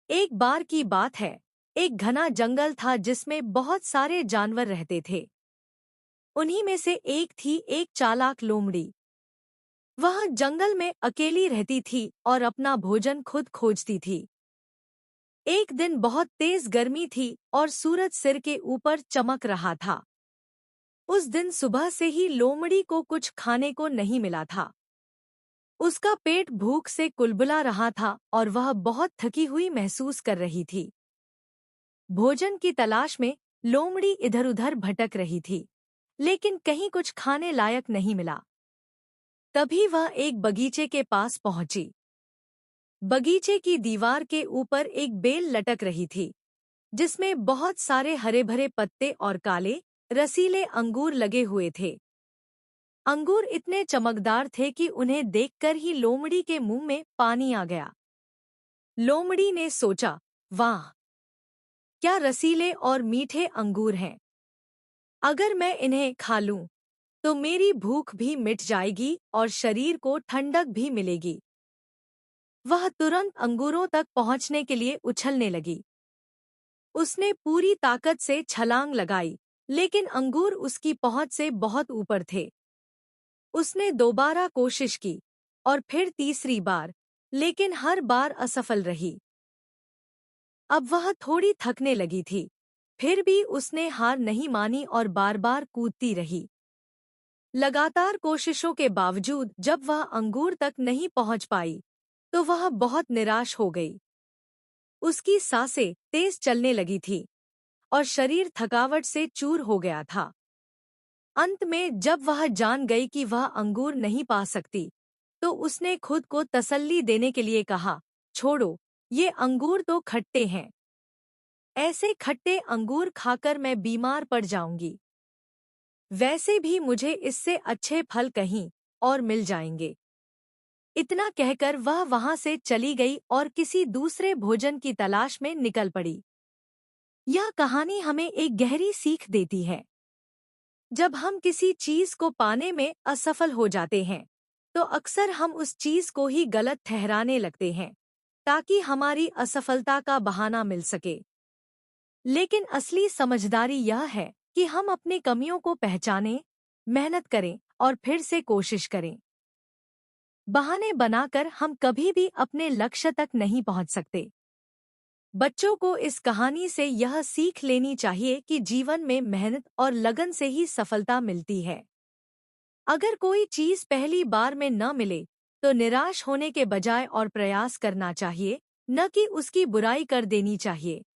एक बार की बात है। एक घना जंगल था जिसमें बहुत सारे जानवर रहते थे। उन्हीं में से एक थी एक चालाक लोमड़ी। वह जंगल में अकेली रहती थी और अपना भोजन खुद खोजती थी। एक दिन बहुत तेज गर्मी थी और सूरज सिर के ऊपर चमक रहा था। उस दिन सुबह से ही लोमड़ी को कुछ खाने को नहीं मिला था। उसका पेट भूख से कुलबुला रहा था और वह बहुत थकी हुई महसूस कर रही थी। भोजन की तलाश में लोमड़ी इधर-उधर भटक रही थी, लेकिन कहीं कुछ खाने लायक नहीं मिला। तभी वह एक बगीचे के पास पहुंची। बगीचे की दीवार के ऊपर एक बेल लटक रही थी, जिसमें बहुत सारे हरे-भरे पत्ते और काले, रसीले अंगूर लगे हुए थे। अंगूर इतने चमकदार थे कि उन्हें देखकर ही लोमड़ी के मुंह में पानी आ गया। लोमड़ी ने सोचा, वाह! क्या रसीले और मीठे अंगूर हैं। अगर मैं इन्हें खा लूं, तो मेरी भूख भी मिट जाएगी और शरीर को ठंडक भी मिलेगी। वह तुरंत अंगूरों तक पहुंचने के लिए उछलने लगी। उसने पूरी ताकत से छलांग लगाई, लेकिन अंगूर उसकी पहुंच से बहुत ऊपर थे। उसने दोबारा कोशिश की और फिर तीसरी बार, लेकिन हर बार असफल रही। अब वह थोड़ी थकने लगी थी, फिर भी उसने हार नहीं मानी और बार-बार कूदती रही। लगातार कोशिशों के बावजूद जब वह अंगूर तक नहीं पहुंच पाई, तो वह बहुत निराश हो गई। उसकी सांसें तेज चलने लगी थी और शरीर थकावट से चूर हो गया था। अंत में जब वह जान गई कि वह अंगूर नहीं पा सकती, तो उसने खुद को तसल्ली देने के लिए कहा, छोड़ो, ये अंगूर तो खट्टे हैं। ऐसे खट्टे अंगूर खाकर मैं बीमार पड़ जाऊंगी। वैसे भी मुझे इससे अच्छे फल कहीं और मिल जाएंगे। इतना कहकर वह वहां से चली गई और किसी दूसरे भोजन की तलाश में निकल पड़ी। यह कहानी हमें एक गहरी सीख देती है। जब हम किसी चीज को पाने में असफल हो जाते हैं, तो अक्सर हम उस चीज को ही गलत ठहराने लगते हैं, ताकि हमारी असफलता का बहाना मिल सके। लेकिन असली समझदारी यह है कि हम अपनी कमियों को पहचानें, मेहनत करें और फिर से कोशिश करें। बहाने बनाकर हम कभी भी अपने लक्ष्य तक नहीं पहुंच सकते। बच्चों को इस कहानी से यह सीख लेनी चाहिए कि जीवन में मेहनत और लगन से ही सफलता मिलती है। अगर कोई चीज पहली बार में न मिले, तो निराश होने के बजाय और प्रयास करना चाहिए, न कि उसकी बुराई कर देनी चाहिए।